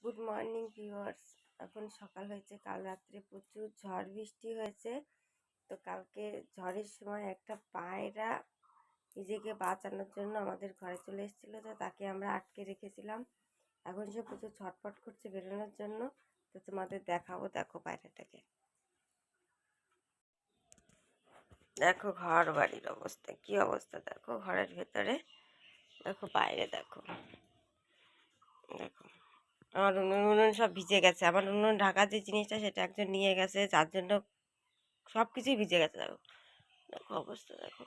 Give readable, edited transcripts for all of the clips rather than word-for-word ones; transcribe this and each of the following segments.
Good morning viewers. এখন সকাল হয়েছে, কাল রাত্রে প্রচুর ঝড় বৃষ্টি হয়েছে। তো কালকে ঝড়ের সময় একটা পায়রা নিজেকে বাঁচানোর জন্য আমাদের ঘরে চলে এসেছিলো, তো তাকে আমরা আটকে রেখেছিলাম। এখন সে প্রচুর ছটফট করছে বেরোনোর জন্য। তো তোমাদের দেখাবো, দেখো পায়রাটাকে। দেখো ঘর বাড়ির অবস্থা, কি অবস্থা দেখো ঘরের ভেতরে, দেখো বাইরে দেখো। দেখো আমার উনুন সব ভিজে গেছে। আমার উনুন ঢাকা যে জিনিসটা সেটা একজন নিয়ে গেছে, যার জন্য সব কিছুই ভিজে গেছে। দেখো দেখো অবস্থা দেখো,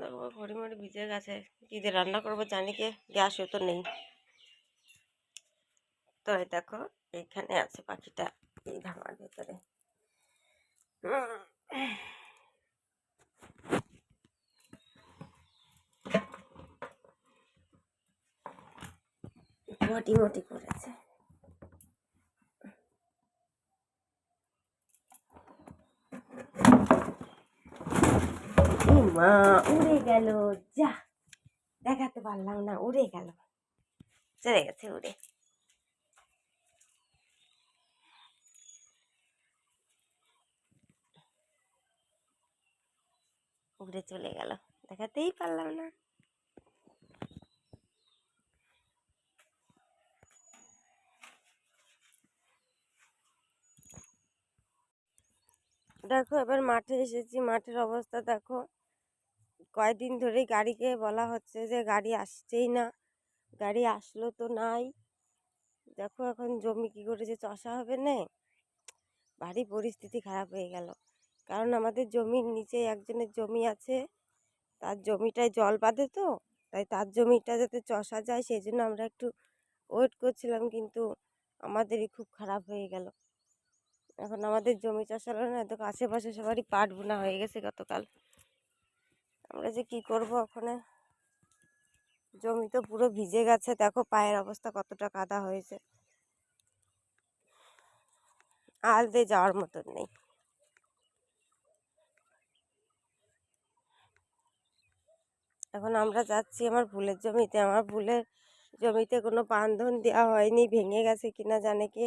দেখো ঘড়ি মড়ি ভিজে গেছে। কী দিয়ে রান্না করবো জানি, কে গ্যাসও তো নেই। তো এই দেখো এইখানে আছে পাখিটা, এই ধামার ভেতরে। মটি মটি করেছে। মা উড়ে গেল, যা দেখাতে পারলাম না, উড়ে গেল, চলে গেছে উড়ে। উড়ে চলে গেল, দেখাতেই পারলাম না। দেখো এবার মাঠে এসেছি, মাঠের অবস্থা দেখো। কয়েকদিন ধরেই গাড়িকে বলা হচ্ছে যে গাড়ি আসছেই না, গাড়ি আসলো তো নাই। দেখো এখন জমি কি করে যে চষা হবে না, ভারী পরিস্থিতি খারাপ হয়ে গেল। কারণ আমাদের জমির নিচে একজনের জমি আছে, তার জমিটায় জল বাঁধে, তো তাই তার জমিটা যাতে চষা যায় সেই জন্য আমরা একটু ওয়েট করছিলাম, কিন্তু আমাদেরই খুব খারাপ হয়ে গেল। এখন আমাদের জমি চষালো না, দেখো আশেপাশে সবারই পাট বোনা হয়ে গেছে গতকাল। আমরা যে কি করব ওখানে, জমি তো পুরো ভিজে গেছে। দেখো পায়ের অবস্থা কতটা কাদা হয়েছে, আল দিয়ে যাওয়ার মতন নেই। এখন আমরা যাচ্ছি আমার ফুলের জমিতে। আমার ফুলের জমিতে কোনো বান্ধন দেওয়া হয়নি, ভেঙে গেছে কিনা জানে কে।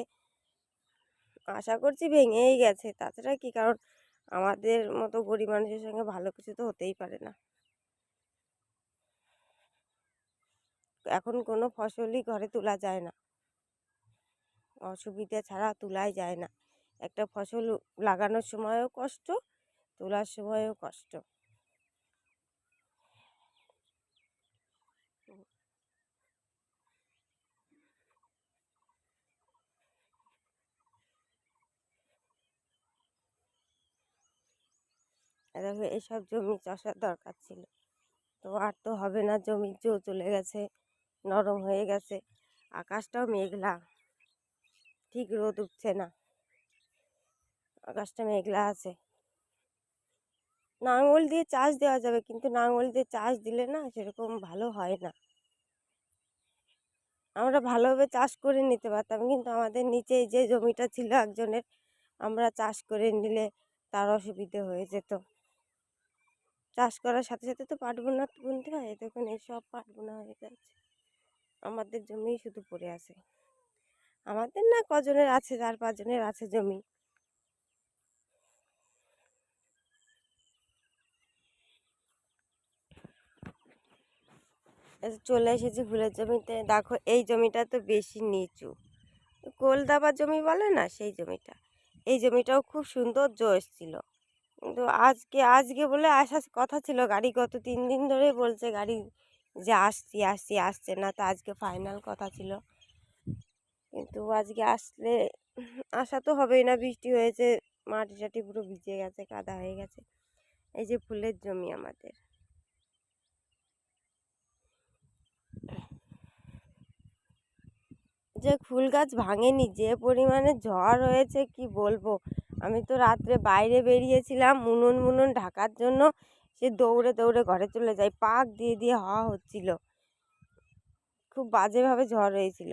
আশা করছি ভেঙেই গেছে, তাছাড়া কি, কারণ আমাদের মতো গরিব মানুষের সঙ্গে ভালো কিছু তো হতেই পারে না। এখন কোনো ফসলই ঘরে তোলা যায় না, অসুবিধা ছাড়া তোলাই যায় না। একটা ফসল লাগানোর সময়ও কষ্ট, তোলার সময়ও কষ্ট। দেখো এইসব জমি চাষার দরকার ছিল, তো আর তো হবে না। জমির জো চলে গেছে, নরম হয়ে গেছে। আকাশটাও মেঘলা, ঠিক রোদ উঠছে না, আকাশটা মেঘলা আছে। নাঙল দিয়ে চাষ দেওয়া যাবে, কিন্তু নাঙল দিয়ে চাষ দিলে না সেরকম ভালো হয় না। আমরা ভালোভাবে চাষ করে নিতে পারতাম, কিন্তু আমাদের নিচে যে জমিটা ছিল একজনের, আমরা চাষ করে নিলে তার অসুবিধে হয়ে যেত। চাষ করার সাথে সাথে তো পাট বোনা বুনতে হয়। দেখুন এই সব পাট বোনা হয়ে যাচ্ছে, আমাদের জমি শুধু পড়ে আছে। আমাদের না কজনের আছে, 4-5 জনের আছে জমি। চলে এসেছি ফুলের জমিতে। দেখো এই জমিটা তো বেশি নিচু, কোলদাবা জমি বলে না, সেই জমিটা। এই জমিটাও খুব সুন্দর জো এসেছিল, কিন্তু আজকে আজকে বলে আসার কথা ছিল। গাড়ি গত 3 দিন ধরে বলছে গাড়ি যে আসছি আসছি, আসছে না। তো আজকে ফাইনাল কথা ছিল, কিন্তু আজকে আসলে আসা তো হবেই না। বৃষ্টি হয়েছে, মাটি টাটি পুরো ভিজে গেছে, কাদা হয়ে গেছে। এই যে ফুলের জমি আমাদের, যে ফুল গাছ ভাঙেনি, যে পরিমাণে ঝড় হয়েছে কি বলবো। আমি তো রাত্রে বাইরে বেরিয়েছিলাম মুনুন মুনুন ঢাকার জন্য, সে দৌড়ে দৌড়ে ঘরে চলে যায়, পাক দিয়ে দিয়ে হাওয়া হচ্ছিল, খুব বাজেভাবে ঝড় হয়েছিল।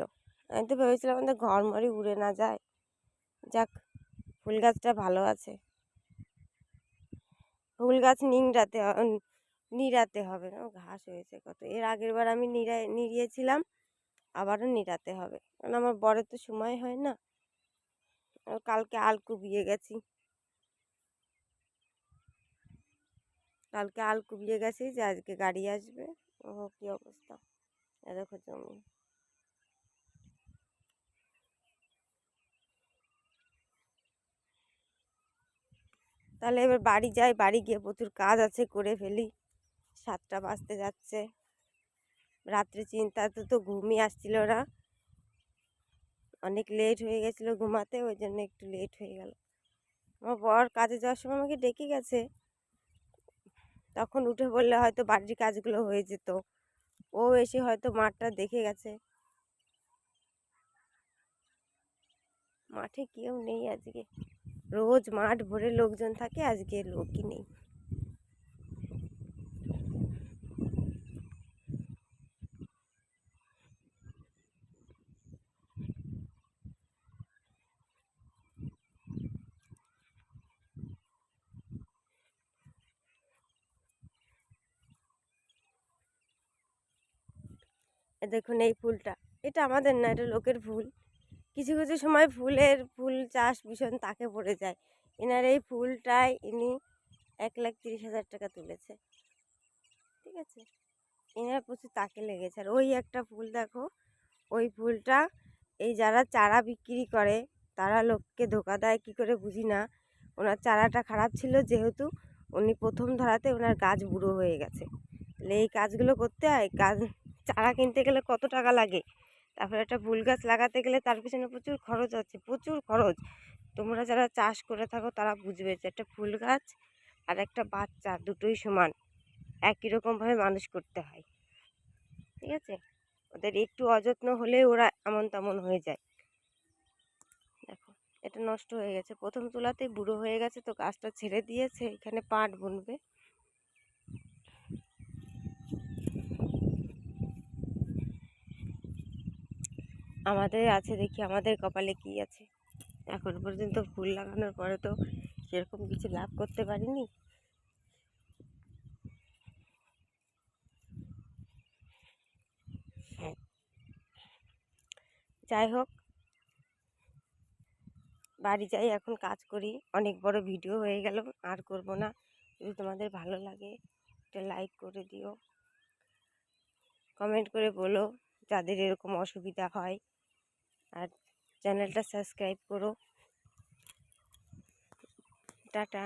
আমি তো ভেবেছিলাম আমাদের ঘর মরি উড়ে না যায়। যাক, ফুল গাছটা ভালো আছে। ফুল গাছ নিড়াতে হবে না, ঘাস হয়েছে কত। এর আগের বার আমি নিড়িয়েছিলাম, আবারও নিড়াতে হবে, কারণ আমার বরের তো সময় হয় না। কালকে আল কুবিয়ে গেছি, যে আজকে গাড়ি আসবে। ও কি অবস্থা, এ দেখো জমি। তাহলে এবার বাড়ি যাই, বাড়ি গিয়ে প্রচুর কাজ আছে, করে ফেলি। 7টা বাজতে যাচ্ছে। রাত্রে চিন্তাতে তো ঘুমই আসছিল না, অনেক লেট হয়ে গেছিলো ঘুমাতে, ওই জন্য একটু লেট হয়ে গেল। আমার বর কাজে যাওয়ার সময় আমাকে ডেকে গেছে, তখন উঠে বললে হয়তো বাড়ির কাজগুলো হয়ে যেত। ও এসে হয়তো মাঠটা দেখে গেছে। মাঠে কেউ নেই আজকে, রোজ মাঠ ভরে লোকজন থাকে, আজকে লোকই নেই। দেখুন এই ফুলটা, এটা আমাদের না, এটা লোকের ফুল। কিছু কিছু সময় ফুল চাষ ভীষণ তাকে পড়ে যায়। এনার এই ফুলটাই ইনি 1,30,000 টাকা তুলেছে। ঠিক আছে, এনার প্রচুর তাকে লেগেছে। আর ওই একটা ফুল দেখো, ওই ফুলটা এই যারা চারা বিক্রি করে তারা লোককে ধোকা দেয় কী করে বুঝি না। ওনার চারাটা খারাপ ছিল, যেহেতু উনি প্রথম ধরাতে ওনার গাছ বুড়ো হয়ে গেছে। তাহলে এই কাজগুলো করতে হয়, চারা কিনতে গেলে কত টাকা লাগে, তারপরে একটা ফুল গাছ লাগাতে গেলে তার পিছনে প্রচুর খরচ আছে, প্রচুর খরচ। তোমরা যারা চাষ করে থাকো তারা বুঝবে যে একটা ফুল গাছ আর একটা বাচ্চা দুটোই সমান, একই রকমভাবে মানুষ করতে হয়। ঠিক আছে, ওদের একটু অযত্ন হলে ওরা এমন তেমন হয়ে যায়। দেখো এটা নষ্ট হয়ে গেছে, প্রথম তোলাতেই বুড়ো হয়ে গেছে, তো গাছটা ছেড়ে দিয়েছে, এখানে পাট বুনবে। আমাদের আছে, দেখি আমাদের কপালে কি আছে। এখন পর্যন্ত ফুল লাগানোর পরে তো সেরকম কিছু লাভ করতে পারিনি। যাই হোক, বাড়ি যাই, এখন কাজ করি। অনেক বড় ভিডিও হয়ে গেল, আর করব না। যদি তোমাদের ভালো লাগে একটা লাইক করে দিও, কমেন্ট করে বলো যাদের এরকম অসুবিধা হয়, আর চ্যানেলটা সাবস্ক্রাইব করো। টাটা।